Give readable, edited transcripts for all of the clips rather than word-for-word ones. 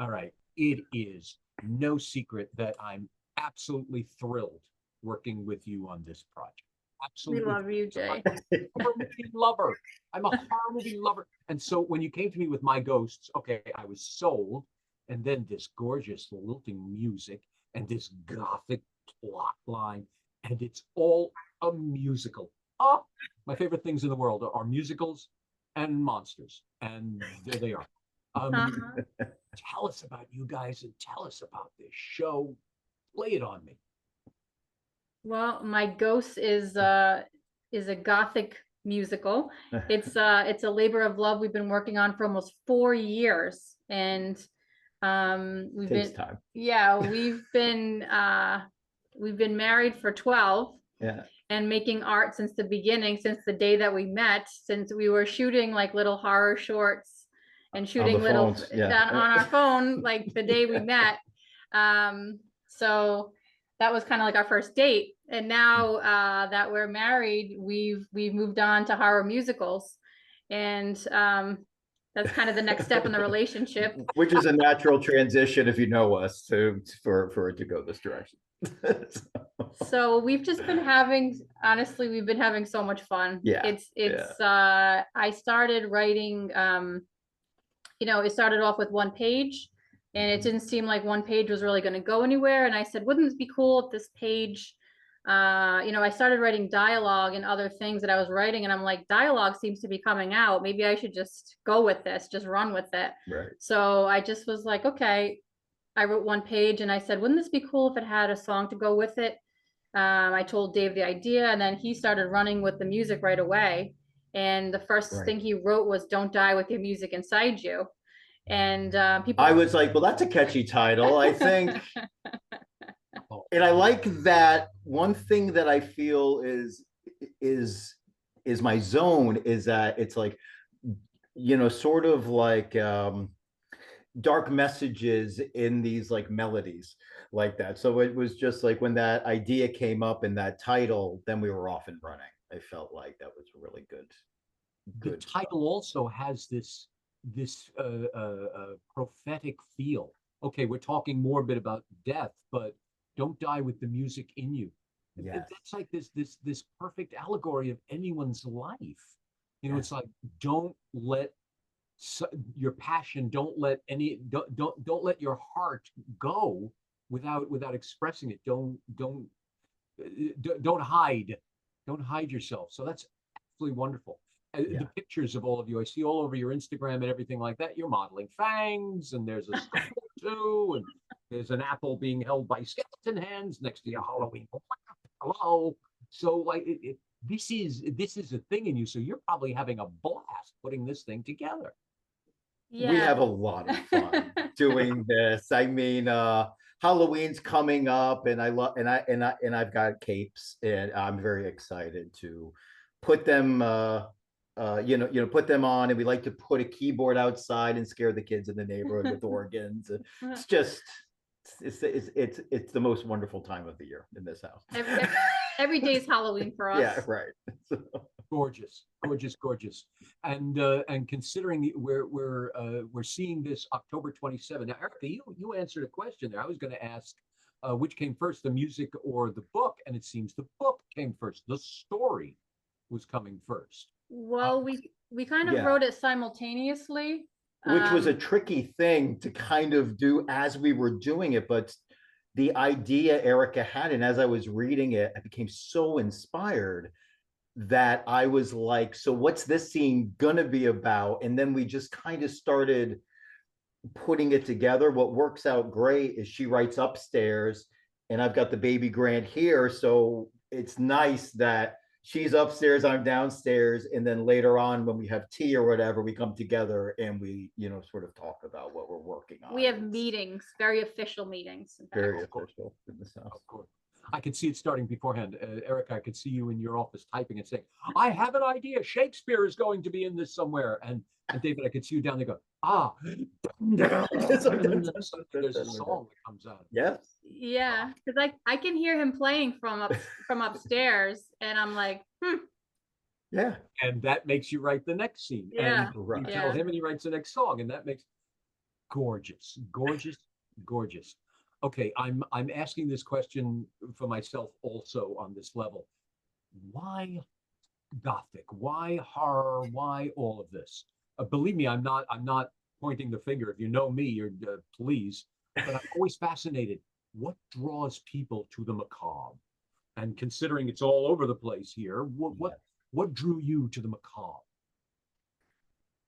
All right. It is no secret that I'm absolutely thrilled working with you on this project. We Absolutely. love you, Jay. I'm a horror movie lover. I'm a horror movie lover. And so when you came to me with My Ghosts, okay, I was sold. And then this gorgeous lilting music and this gothic plot line, and it's all a musical. Oh, my favorite things in the world are musicals and monsters. And there they are. Uh-huh. Tell us about you guys and tell us about this show. Lay it on me. Well, My Ghost is a gothic musical. It's a labor of love we've been working on for almost 4 years, and we've Takes been time. yeah we've been married for 12. Yeah. And making art since the beginning, since the day that we met, since we were shooting like little horror shorts and shooting little on our phone like the day we met. So that was kind of like our first date. And now that we're married, we've moved on to horror musicals, and that's kind of the next step in the relationship. Which is a natural transition if you know us for it to go this direction. So we've just been honestly, we've been having so much fun. Yeah. I started writing, it started off with one page, and it didn't seem like one page was really going to go anywhere. And I said, wouldn't it be cool if this page, I started writing dialogue and other things that I was writing, and I'm like, dialogue seems to be coming out. Maybe I should just go with this, just run with it. Right. So I just was like, okay, I wrote one page and I said, wouldn't this be cool if it had a song to go with it? I told Dave the idea, and then he started running with the music right away. And the first thing he wrote was "Don't Die with Your Music Inside You." And people, I was like, well, that's a catchy title, I think. And I like that. One thing that I feel is my zone is that it's like, sort of like dark messages in these like melodies like that. So it was just like when that idea came up in that title, then we were off and running. I felt like that was really good. The title also has this prophetic feel. Okay, we're talking more a bit about death, but don't die with the music in you. Yes. That's like this perfect allegory of anyone's life. It's like, don't let your passion, don't let your heart go without expressing it. Don't hide yourself. So that's absolutely wonderful. The pictures of all of you I see all over your Instagram and everything like that. You're modeling fangs, and there's a skull too, and there's an apple being held by skeleton hands next to your Halloween. Hello. So like this is a thing in you. So you're probably having a blast putting this thing together. Yeah. We have a lot of fun doing this. I mean, Halloween's coming up, and I've got capes, and I'm very excited to put them put them on. And we like to put a keyboard outside and scare the kids in the neighborhood with organs. It's just it's the most wonderful time of the year in this house. Every day's Halloween for us. Yeah, right. Gorgeous. And considering we're seeing this October 27th. Now, Erica, you answered a question there. I was going to ask which came first, the music or the book, and it seems the book came first. The story was coming first. Well, we kind of wrote it simultaneously, which was a tricky thing to kind of do as we were doing it, but the idea Erica had, and as I was reading it, I became so inspired that I was like, so what's this scene gonna be about? And then we just kind of started putting it together. What works out great is she writes upstairs, and I've got the baby Grant here, so it's nice that she's upstairs, I'm downstairs, and then later on when we have tea or whatever, we come together and we sort of talk about what we're working on. We have meetings, very official meetings. Very official in this house. Of course. I could see it starting beforehand. Erica, I could see you in your office typing and saying, I have an idea. Shakespeare is going to be in this somewhere. And David, I could see you down there go, there's a song that comes out. Yes. Yeah, because I can hear him playing from upstairs, and I'm like, Yeah. And that makes you write the next scene. Yeah. And you tell him, and he writes the next song, and that makes. Gorgeous, gorgeous, gorgeous. Okay, I'm asking this question for myself also on this level. Why gothic? Why horror? Why all of this? Believe me, I'm not pointing the finger. If you know me, you're please. But I'm always fascinated. What draws people to the macabre? And considering it's all over the place here, what drew you to the macabre?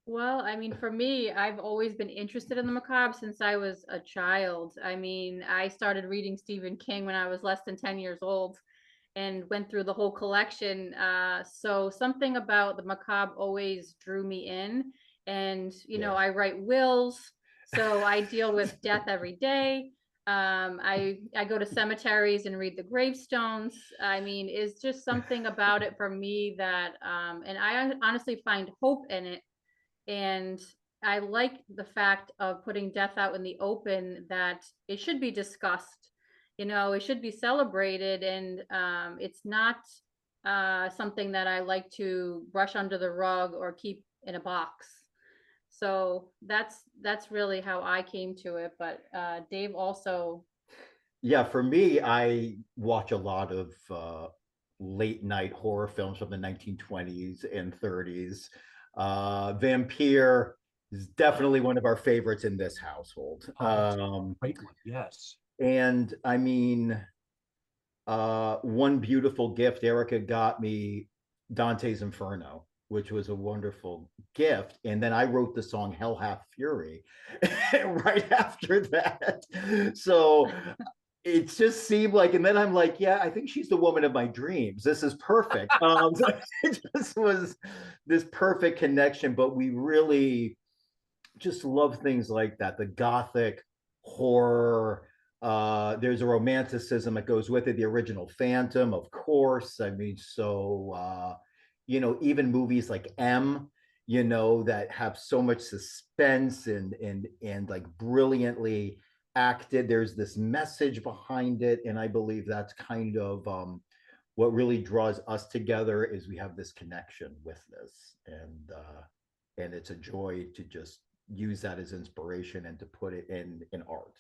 Well, I mean, for me, I've always been interested in the macabre since I was a child. I mean, I started reading Stephen King when I was less than 10 years old and went through the whole collection. So something about the macabre always drew me in. And, you know, I write wills, so I deal with death every day. I go to cemeteries and read the gravestones. I mean, it's just something about it for me that, and I honestly find hope in it. And I like the fact of putting death out in the open, that it should be discussed, you know, it should be celebrated. And it's not something that I like to brush under the rug or keep in a box. So that's really how I came to it. But Dave also. Yeah, for me, I watch a lot of late night horror films from the 1920s and 30s. Vampire is definitely one of our favorites in this household. Great one, yes. And I mean, one beautiful gift, Erica got me Dante's Inferno, which was a wonderful gift. And then I wrote the song Hell Hath Fury right after that. So it just seemed like, and then I'm like, yeah, I think she's the woman of my dreams. This is perfect. It just was this perfect connection, but we really just love things like that. The gothic horror, there's a romanticism that goes with it. The original Phantom, of course. I mean, so, you know, even movies like M, you know, that have so much suspense and like brilliantly acted. There's this message behind it, and I believe that's kind of what really draws us together, is we have this connection with this, and it's a joy to just use that as inspiration and to put it in art.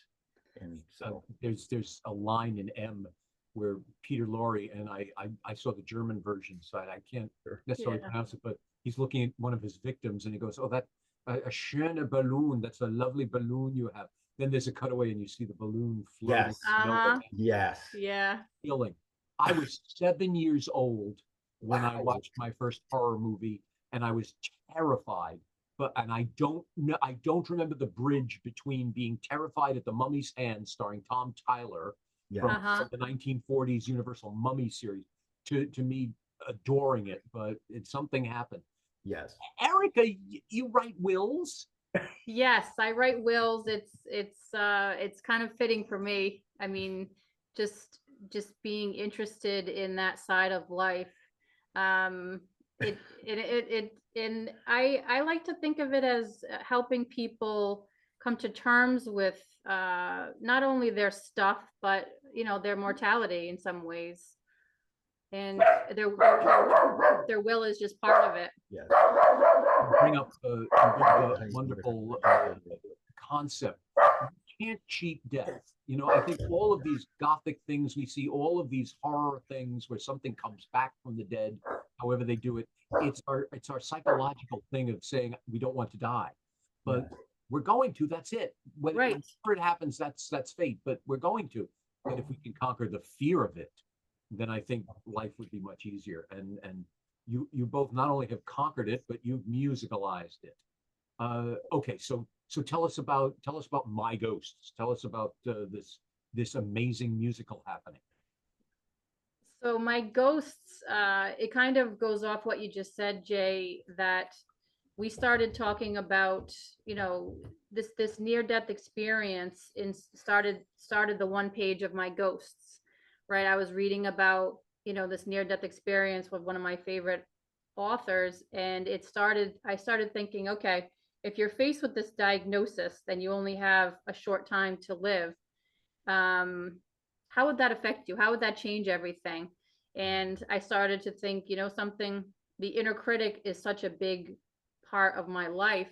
And so there's a line in M where Peter Lorre, and I saw the German version, so I can't necessarily pronounce it, but he's looking at one of his victims and he goes, "Oh, that a schöne Balloon, that's a lovely balloon you have." Then there's a cutaway and you see the balloon floating. Yes. Yeah. Feeling. I was 7 years old when I watched my first horror movie, and I was terrified. And I don't know, I don't remember the bridge between being terrified at The Mummy's Hand, starring Tom Tyler from the 1940s Universal Mummy series, to me adoring it, but something happened. Yes. Erica, you write wills? Yes, I write wills. It's kind of fitting for me. I mean, just being interested in that side of life. And I like to think of it as helping people come to terms with not only their stuff, but you know, their mortality in some ways. And their will is just part of it. Yes. Bring up a wonderful concept. You can't cheat death. You know, I think all of these gothic things we see, all of these horror things where something comes back from the dead, however they do it, it's our psychological thing of saying we don't want to die, but we're going to. That's it. Whenever it happens, that's fate. But we're going to. And if we can conquer the fear of it, then I think life would be much easier. And you both not only have conquered it, but you've musicalized it. Okay, so tell us about My Ghosts. Tell us about this amazing musical happening. So My Ghosts, it kind of goes off what you just said, Jay, that we started talking about, you know, this near-death experience and started the one page of My Ghosts, right? I was reading about, you know, this near-death experience with one of my favorite authors, and I started thinking, okay, if you're faced with this diagnosis, then you only have a short time to live. How would that affect you? How would that change everything? And I started to think, you know, the inner critic is such a big part of my life.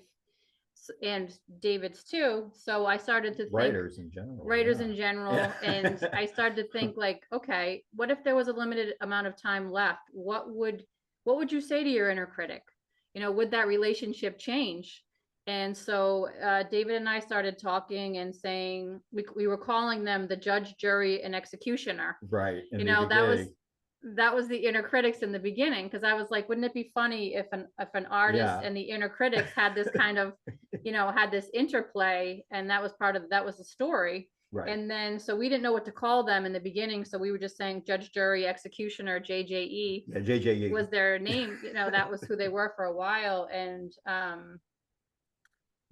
and David's too. So I started to think Writers in general. writers yeah. in general. Yeah. And I started to think like, okay, what if there was a limited amount of time left? What would you say to your inner critic? You know, would that relationship change? And so David and I started talking and saying, we were calling them the judge, jury, and executioner. Right. In You the know, beginning. that was the inner critics in the beginning, because I was like, wouldn't it be funny if an artist Yeah. and the inner critics had this kind of, you know, had this interplay, and that was the story. Right. And then so we didn't know what to call them in the beginning, so we were just saying judge, jury, executioner, JJE. Yeah, JJE was their name. You know, that was who they were for a while, and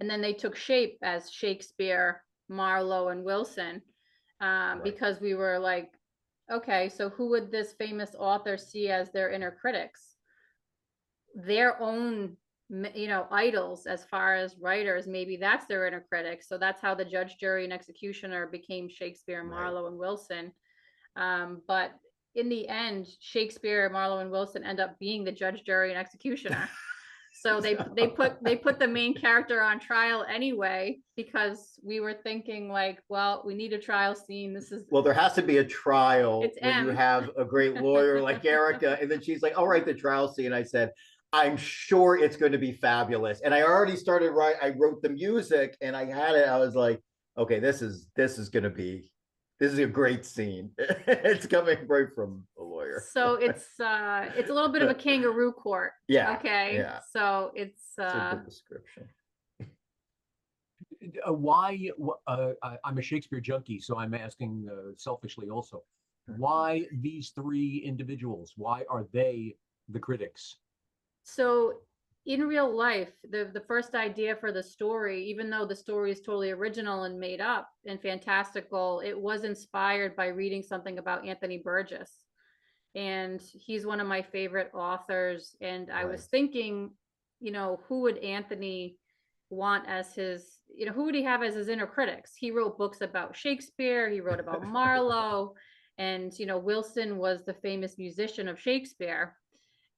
then they took shape as Shakespeare, Marlowe, and Wilson, Right. because we were like, okay, so who would this famous author see as their inner critics? Their own, you know, idols as far as writers, maybe that's their inner critic. So that's how the judge, jury, and executioner became Shakespeare, Marlowe, and Wilson. But in the end, Shakespeare, Marlowe, and Wilson end up being the judge, jury, and executioner. So they put the main character on trial anyway, because we were thinking like, well, we need a trial scene. This is Well, there has to be a trial It's when you M. have a great lawyer like Erica. And then she's like, "All right, the trial scene." I said, "I'm sure it's going to be fabulous." And I already started I wrote the music and I had it. I was like, okay, this is a great scene. It's coming right from a lawyer. So it's a little bit of a kangaroo court. Yeah. Okay. Yeah. So it's a good description. I'm a Shakespeare junkie, so I'm asking selfishly also, why these three individuals? Why are they the critics? So in real life, the first idea for the story, even though the story is totally original and made up and fantastical, it was inspired by reading something about Anthony Burgess. And he's one of my favorite authors. And I was thinking, you know, who would Anthony want as his, you know, who would he have as his inner critics? He wrote books about Shakespeare, he wrote about Marlowe, and, you know, Wilson was the famous musician of Shakespeare.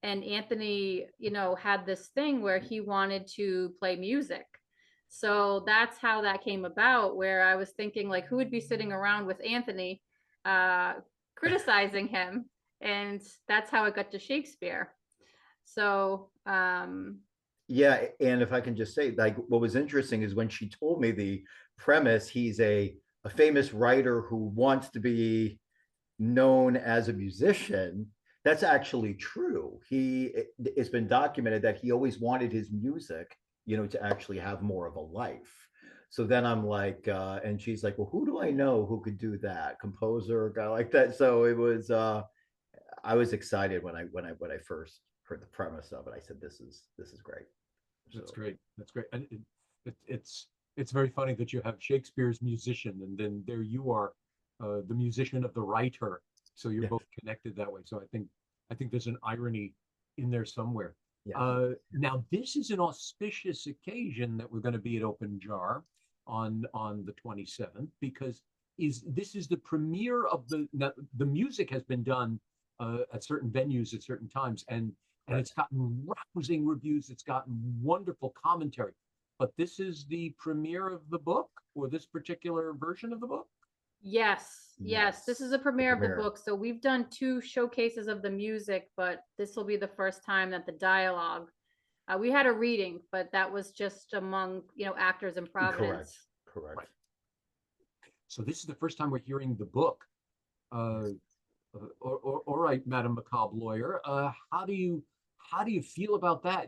And Anthony, you know, had this thing where he wanted to play music. So that's how that came about, where I was thinking like, who would be sitting around with Anthony criticizing him? And that's how it got to Shakespeare. So yeah, and if I can just say, like, what was interesting is when she told me the premise, he's a famous writer who wants to be known as a musician. That's actually true. It's been documented that he always wanted his music, you know, to actually have more of a life. So then I'm like, and she's like, well, who do I know who could do that? Composer, a guy like that. So it was, I was excited when I first heard the premise of it. I said, this is great. That's great. That's great. And it's very funny that you have Shakespeare's musician, and then there you are, the musician of the writer. So you're both connected that way. So I think there's an irony in there somewhere. Yeah. Now this is an auspicious occasion that we're going to be at Open Jar on the 27th, because this is the premiere of the music has been done at certain venues at certain times, and it's gotten rousing reviews. It's gotten wonderful commentary. But this is the premiere of the book, or this particular version of the book? Yes. This is a premiere of the book. So we've done 2 showcases of the music, but this will be the first time that the dialogue. We had a reading, but that was just among, you know, actors in Providence. Correct. Right. So this is the first time we're hearing the book. All right, Madam Macabre Lawyer. How do you feel about that?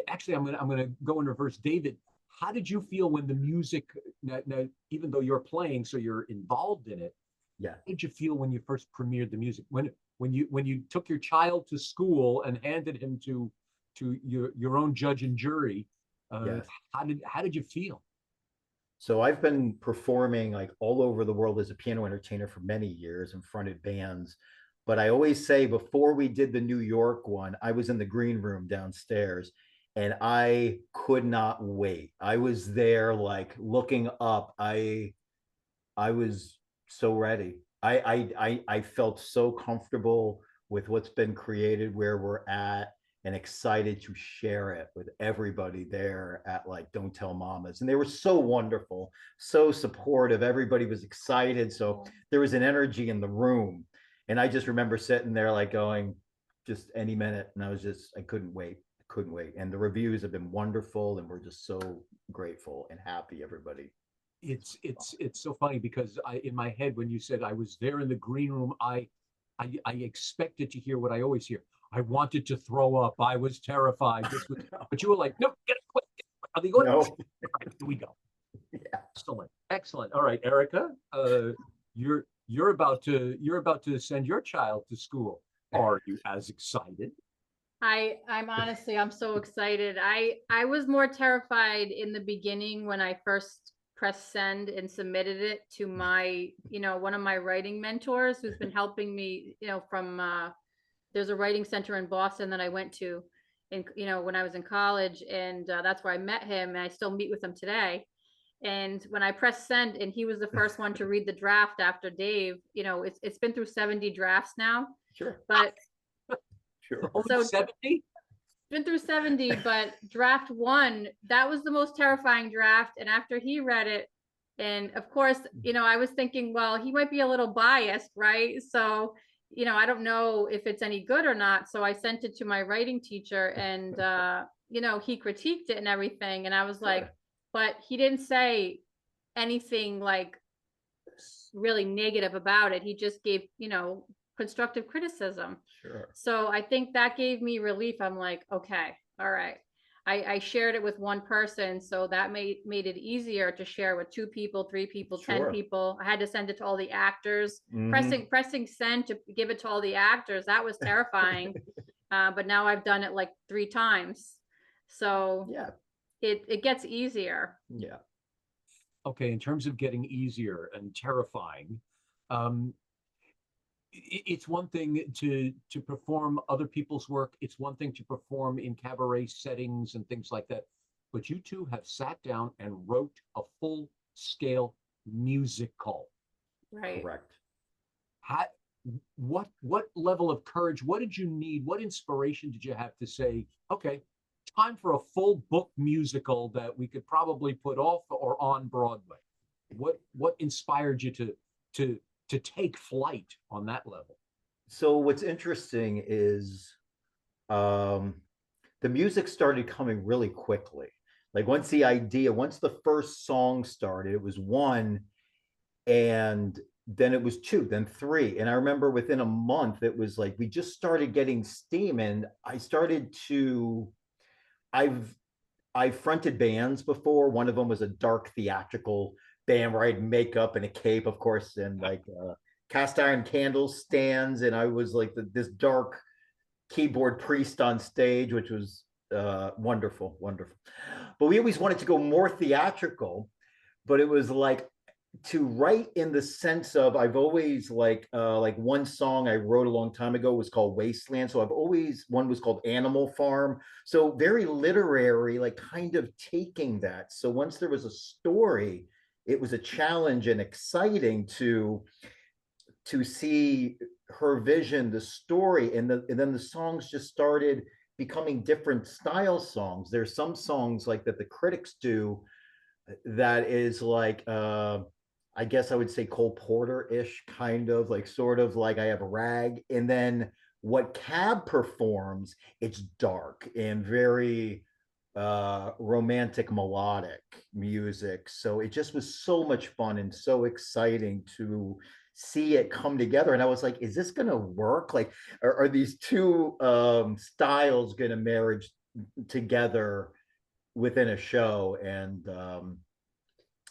Actually, I'm gonna go in reverse. David, how did you feel when the music? Now, even though you're playing, so you're involved in it. Yeah. How did you feel when you first premiered the music? When you took your child to school and handed him to your own judge and jury? How did you feel? So I've been performing like all over the world as a piano entertainer for many years and fronted bands. But I always say, before we did the New York one, I was in the green room downstairs and I could not wait. I was there like looking up. I was so ready. I felt so comfortable with what's been created, where we're at. and excited to share it with everybody there at like Don't Tell Mamas. And they were so wonderful, so supportive. Everybody was excited. So there was an energy in the room. And I just remember sitting there like going, just any minute. And I couldn't wait. And the reviews have been wonderful. And we're just so grateful and happy, everybody. It's so funny because in my head, when you said I was there in the green room, I expected to hear what I always hear. I wanted to throw up. I was terrified. But you were like, no, get it quick. Are they going? No. Here we go. Yeah. Excellent. All right, Erica, you're about to send your child to school. Are you as excited? I'm honestly, I'm so excited. I was more terrified in the beginning when I first pressed send and submitted it to my, one of my writing mentors who's been helping me, from there's a writing center in Boston that I went to when I was in college, and that's where I met him, and I still meet with him today. And when I pressed send and he was the first one to read the draft after Dave, it's been through 70 drafts now. Sure. But sure. So 70? Been through 70, but draft 1, that was the most terrifying draft. And after he read it, and of course, I was thinking, well, he might be a little biased, right? So, I don't know if it's any good or not. So I sent it to my writing teacher, and he critiqued it and everything. And I was like, but he didn't say anything like really negative about it. He just gave, constructive criticism. Sure. So I think that gave me relief. I'm like, okay, all right. I shared it with one person, so that made it easier to share with 2 people, 3 people, Sure. 10 people. I had to send it to all the actors. Mhm. Pressing send to give it to all the actors, that was terrifying. But now I've done it like 3 times. So Yeah. it gets easier. Yeah. Okay, in terms of getting easier and terrifying, it's one thing to perform other people's work. It's one thing to perform in cabaret settings and things like that. But you two have sat down and wrote a full-scale musical. Right. Correct. What level of courage? What did you need? What inspiration did you have to say, okay, time for a full book musical that we could probably put off or on Broadway? What inspired you to take flight on that level? So what's interesting is the music started coming really quickly. Like once the first song started, it was 1, and then it was 2, then 3. And I remember within a month, it was like, we just started getting steam. And I've fronted bands before. One of them was a dark theatrical band where I had makeup and a cape, of course, and like cast iron candle stands. And I was like this dark keyboard priest on stage, which was wonderful. But we always wanted to go more theatrical, but it was like to write in the sense of, I've always like one song I wrote a long time ago was called Wasteland. So one was called Animal Farm. So very literary, like kind of taking that. So once there was a story, it was a challenge and exciting to see her vision, the story, and then the songs just started becoming different style songs. There's some songs like that the critics do that is like I guess I would say Cole Porter-ish, kind of like sort of like I Have a Rag. And then what Cab performs, it's dark and very romantic melodic music. So it just was so much fun and so exciting to see it come together. And I was like, is this gonna work? Like, are these 2 styles gonna marriage together within a show?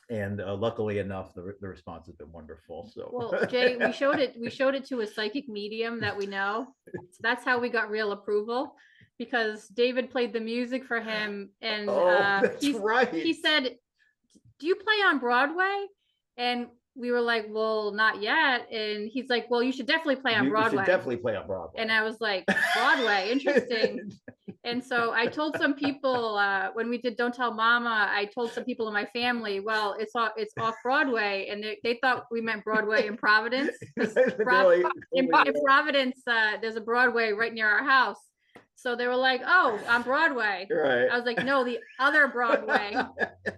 And luckily enough, the response has been wonderful. So well, Jay, we showed it to a psychic medium that we know. So that's how we got real approval, because David played the music for him, and he said, do you play on Broadway? And we were like, well, not yet. And he's like, well, you should definitely play on Broadway. You should definitely play on Broadway. And I was like, Broadway, interesting. And so I told some people when we did Don't Tell Mama, I told some people in my family, well, it's off Broadway, and they thought we meant Broadway in Providence. In Providence, there's a Broadway right near our house. So they were like, "Oh, on Broadway." Right. I was like, "No, the other Broadway." The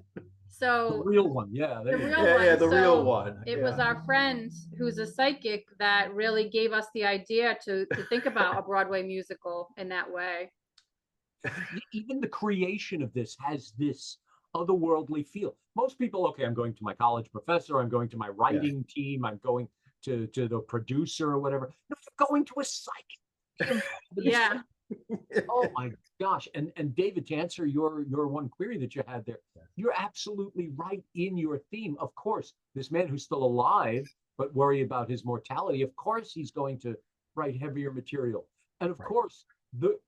So real one, yeah. the There you go. real Yeah, one. yeah, the real So one. it was our friend who's a psychic that really gave us the idea to think about a Broadway musical in that way. Even the creation of this has this otherworldly feel. Most people, okay, I'm going to my college professor, I'm going to my writing team, I'm going to the producer or whatever. No, you're going to a psychic. Yeah. Oh my gosh. And David, to answer your one query that you had there, you're absolutely right in your theme. Of course, this man who's still alive, but worry about his mortality, of course he's going to write heavier material. And of course, the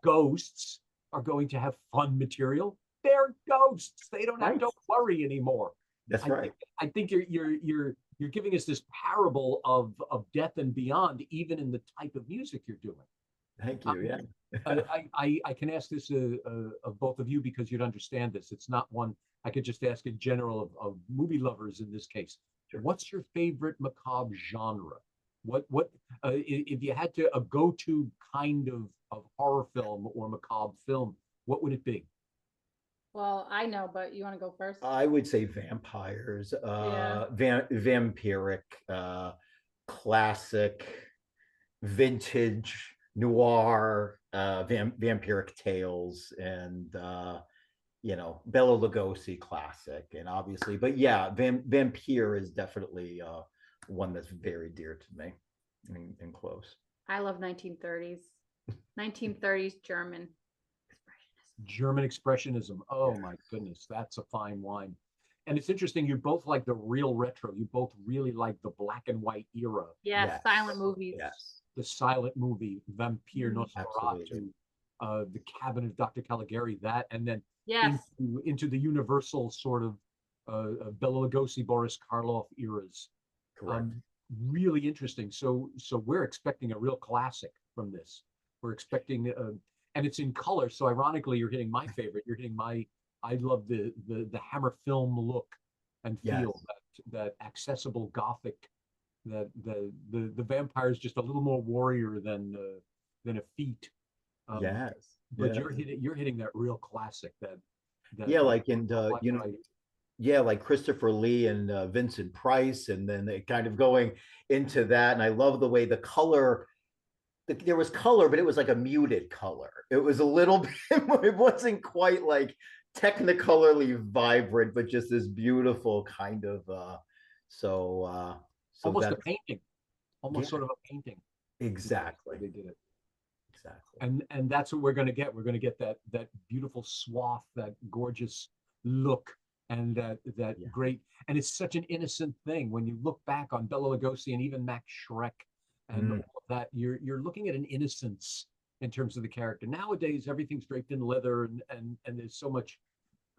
ghosts are going to have fun material. They're ghosts. They don't have to worry anymore. That's right. I think you're giving us this parable of death and beyond, even in the type of music you're doing. Thank you. Yeah. I can ask this of both of you because you'd understand this. It's not one I could just ask in general of movie lovers in this case. Sure. What's your favorite macabre genre? What if you had to a go-to kind of horror film or macabre film, what would it be? Well, I know, but you want to go first? I would say vampires, vampiric, classic, vintage, noir, vampiric tales, and Bela Lugosi classic, and obviously, but yeah, vampire is definitely one that's very dear to me and close. I love 1930s. 1930s German expressionism. German expressionism. Oh my goodness, that's a fine wine. And it's interesting, you both like the real retro. You both really like the black and white era. Yes, silent movies. Yes. The silent movie, Vampire Nosferatu, Absolutely. The Cabinet of Dr. Caligari, that, and then Yes. into the universal sort of Bela Lugosi, Boris Karloff eras. Correct. Really interesting. So we're expecting a real classic from this. We're expecting, and it's in color. So ironically, you're hitting my favorite. You're hitting I love the Hammer film look and feel, that accessible gothic. That the vampire is just a little more warrior than a feat. Yes. But you're hitting that real classic. That yeah, like in right. Yeah, like Christopher Lee and Vincent Price, and then they kind of going into that. And I love the way the color, there was color, but it was like a muted color. It was a little bit, it wasn't quite like technicolorly vibrant, but just this beautiful kind of, so almost that, a painting, almost sort of a painting. Exactly. They did it. Exactly. And that's what we're going to get. We're going to get that beautiful swath, that gorgeous look, and that great, and it's such an innocent thing when you look back on Bela Lugosi and even Max Schreck and all of that. You're looking at an innocence in terms of the character. Nowadays, everything's draped in leather, and there's so much,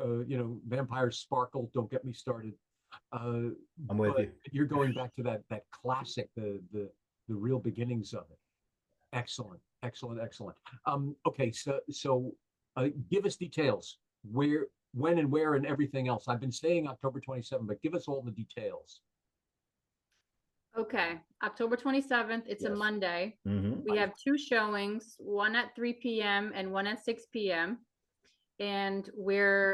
vampires sparkle. Don't get me started. I'm with you. You're going back to that classic, the real beginnings of it. Excellent. Okay, so give us details. Where, when, and where, and everything else. I've been saying October 27th, but give us all the details. Okay, October 27th. It's a Monday. Mm-hmm. We have 2 showings, one at 3 p.m. and one at 6 p.m. And we're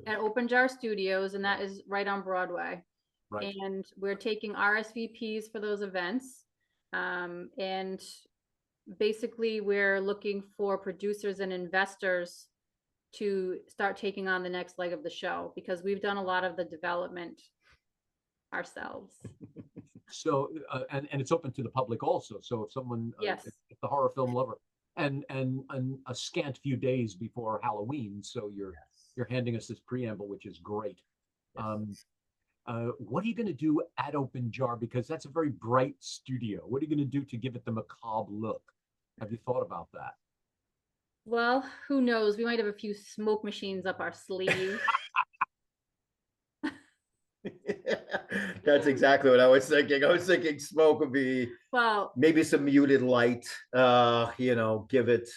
at Open Jar Studios, and that is right on Broadway. Right. And we're taking RSVPs for those events. And basically, we're looking for producers and investors to start taking on the next leg of the show, because we've done a lot of the development ourselves. So, and it's open to the public also. So if someone, if the horror film lover, and a scant few days before Halloween, so you're handing us this preamble, which is great. What are you going to do at Open Jar? Because that's a very bright studio. What are you going to do to give it the macabre look? Have you thought about that? Well, who knows? We might have a few smoke machines up our sleeve. That's exactly what I was thinking. I was thinking smoke would be, well, maybe some muted light, give it,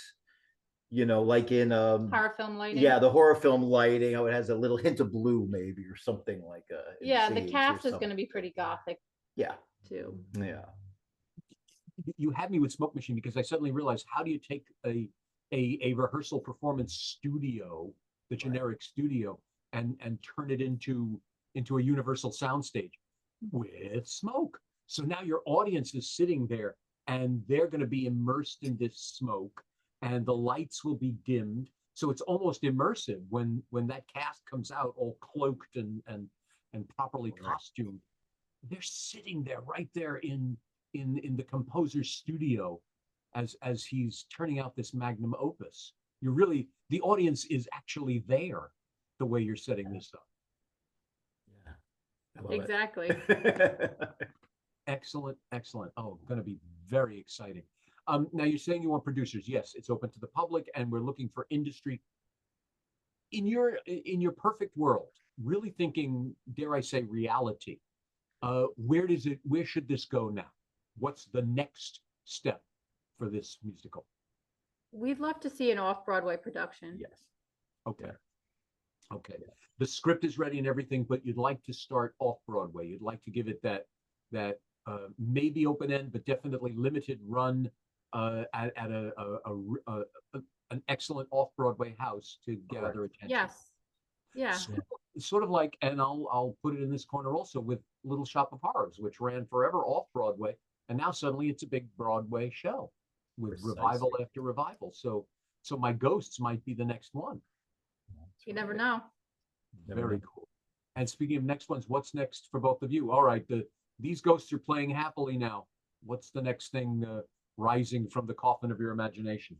like in horror film lighting. Yeah, the horror film lighting. How it has a little hint of blue, maybe, or something like yeah, the cast is going to be pretty gothic. Yeah. Too. Yeah. you had me with Smoke Machine because I suddenly realized, how do you take a rehearsal performance studio, the generic studio, and turn it into a universal soundstage with smoke? So now your audience is sitting there and they're going to be immersed in this smoke, and the lights will be dimmed. So it's almost immersive when that cast comes out all cloaked and properly costumed. They're sitting there right there in the composer's studio as he's turning out this magnum opus. You're really, the audience is actually there the way you're setting this up. Yeah, Exactly. Excellent, excellent. Oh, going to be very exciting. Now you're saying you want producers. Yes, it's open to the public, and we're looking for industry. In your perfect world, really thinking, dare I say, reality. Where should this go now? What's the next step for this musical? We'd love to see an off-Broadway production. Yes. Okay. Okay. The script is ready and everything, but you'd like to start off Broadway. You'd like to give it that maybe open end, but definitely limited run at an excellent off Broadway house to gather attention. Yes. Yeah. Sort of like, and I'll put it in this corner also with Little Shop of Horrors, which ran forever off Broadway, and now suddenly it's a big Broadway show with revival after revival. So My Ghosts might be the next one. You never know. Very cool. And speaking of next ones, what's next for both of you? All right, these ghosts are playing happily now. What's the next thing rising from the coffin of your imagination?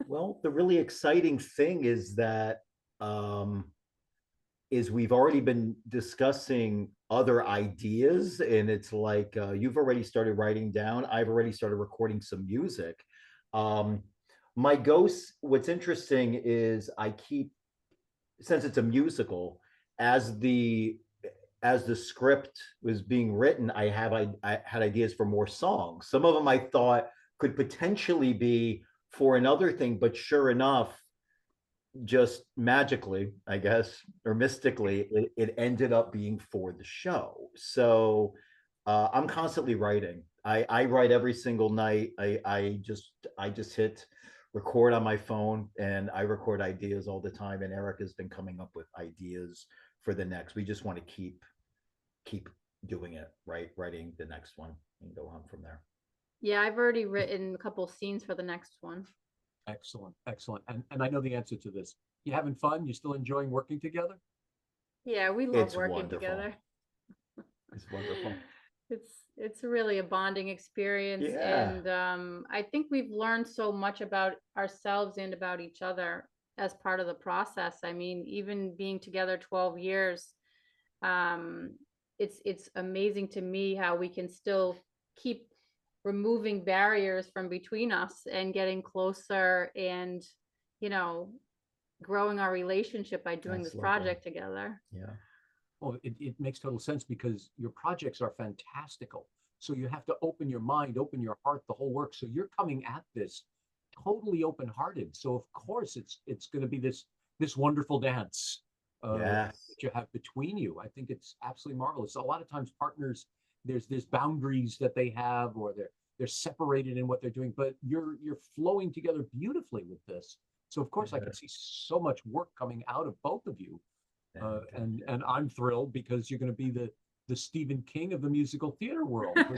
Well, the really exciting thing is that we've already been discussing other ideas, and it's like you've already started writing down. I've already started recording some music. My Ghosts, what's interesting is since it's a musical, as the script was being written, I had ideas for more songs. Some of them I thought could potentially be for another thing, but sure enough, just magically, I guess, or mystically, it ended up being for the show. So I'm constantly writing. I write every single night. I just hit record on my phone, and I record ideas all the time. And Eric has been coming up with ideas for the next. We just want to keep doing it, right? Writing the next one and go on from there. Yeah, I've already written a couple of scenes for the next one. Excellent, excellent. And I know the answer to this. You having fun? You still enjoying working together? Yeah, we love It's working wonderful. together. It's wonderful. It's really a bonding experience. Yeah. And I think we've learned so much about ourselves and about each other as part of the process. I mean, even being together 12 years, it's amazing to me how we can still keep removing barriers from between us and getting closer, and growing our relationship by doing That's this lovely. project together. Yeah. Well, it makes total sense because your projects are fantastical. So you have to open your mind, open your heart, the whole work. So you're coming at this totally open-hearted. So of course it's going to be this wonderful dance that you have between you. I think it's absolutely marvelous. A lot of times partners, there's boundaries that they have, or they're separated in what they're doing, but you're flowing together beautifully with this. So of course I can see so much work coming out of both of you. And I'm thrilled because you're going to be the Stephen King of the musical theater world. We're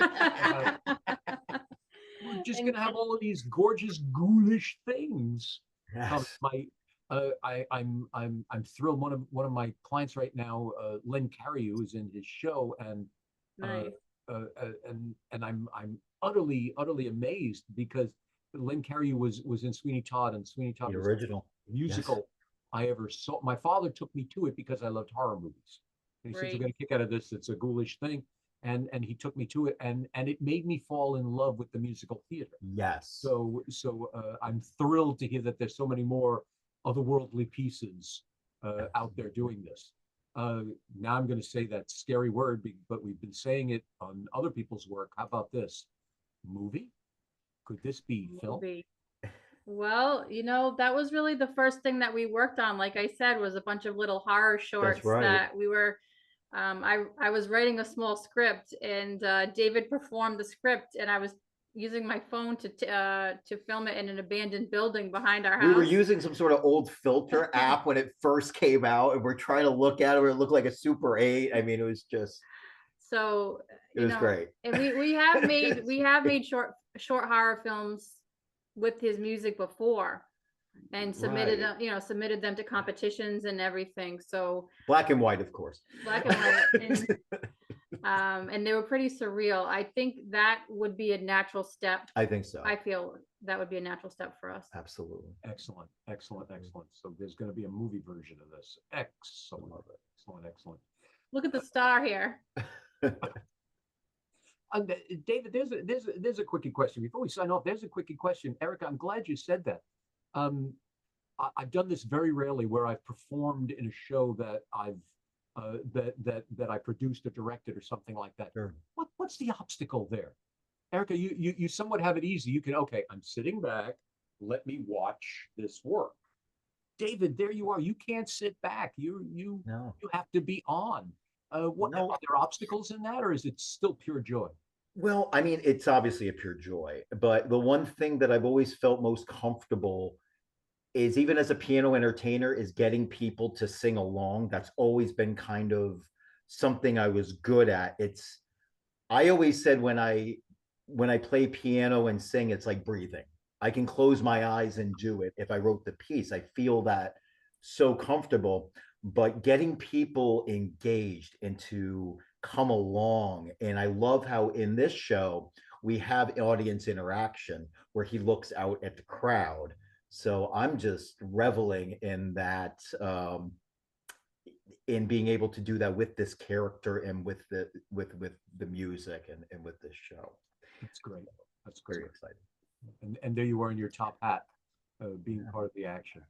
just going to have all of these gorgeous, ghoulish things. Yes. I'm thrilled. One of my clients right now, Len Cariou, is in his show, and Nice. and I'm utterly amazed because Len Cariou was in Sweeney Todd, and Sweeney Todd The was original musical I ever saw. My father took me to it because I loved horror movies. And he said, "You're going to kick out of this. It's a ghoulish thing." And he took me to it, and it made me fall in love with the musical theater. Yes. So I'm thrilled to hear that there's so many more otherworldly pieces out there doing this. Now I'm going to say that scary word, but we've been saying it on other people's work. How about this? Movie? Could this be film? Well, that was really the first thing that we worked on. Like I said, was a bunch of little horror shorts that we were, I was writing a small script, and David performed the script, and I was using my phone to film it in an abandoned building behind our house. We were using some sort of old filter app when it first came out, and we're trying to look at it where it looked like a Super 8. I mean, it was just, So it was great. And we have made short horror films with his music before, and submitted Right. submitted them to competitions and everything. So Black and white, of course. black and white. And they were pretty surreal. I think that would be a natural step. I think so. I feel that would be a natural step for us. Absolutely. Excellent, excellent, excellent. So there's going to be a movie version of this. Excellent, excellent, excellent. Look at the star here. David, there's a quickie question before we sign off. There's a quickie question, Erica. I'm glad you said that. I've done this very rarely, where I've performed in a show that I've that I produced or directed or something like that. Sure. What's the obstacle there, Erica? You somewhat have it easy. You can, okay, I'm sitting back. Let me watch this work. David, there you are. You can't sit back. You have to be on. Are there obstacles in that, or is it still pure joy? Well, I mean, it's obviously a pure joy, but the one thing that I've always felt most comfortable is, even as a piano entertainer, is getting people to sing along. That's always been kind of something I was good at. I always said when I play piano and sing, it's like breathing. I can close my eyes and do it. If I wrote the piece, I feel that so comfortable. But getting people engaged and to come along. And I love how in this show, we have audience interaction where he looks out at the crowd. So I'm just reveling in that, in being able to do that with this character and with the music and with this show. That's great. That's great. Very exciting. And there you are in your top hat, being part of the action.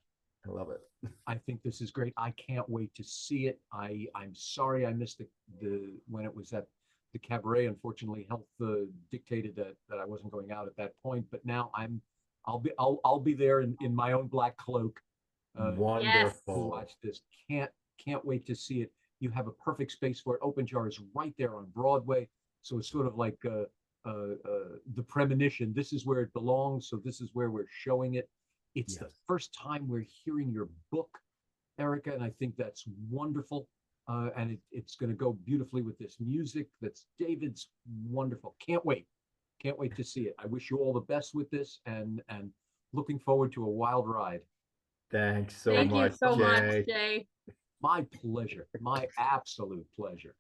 I love it. I think this is great. I can't wait to see it. I'm sorry I missed the when it was at the cabaret. Unfortunately, health dictated that I wasn't going out at that point. But now I'll be there in my own black cloak. Wonderful. To watch this. Can't wait to see it. You have a perfect space for it. Open Jar is right there on Broadway, so it's sort of like the premonition. This is where it belongs. So this is where we're showing it. It's the first time we're hearing your book, Erica, and I think that's wonderful. And it's going to go beautifully with this music. That's David's. Wonderful. Can't wait to see it. I wish you all the best with this, and looking forward to a wild ride. Thanks so much. Thank you so much, Jay. Jay. My pleasure. My absolute pleasure.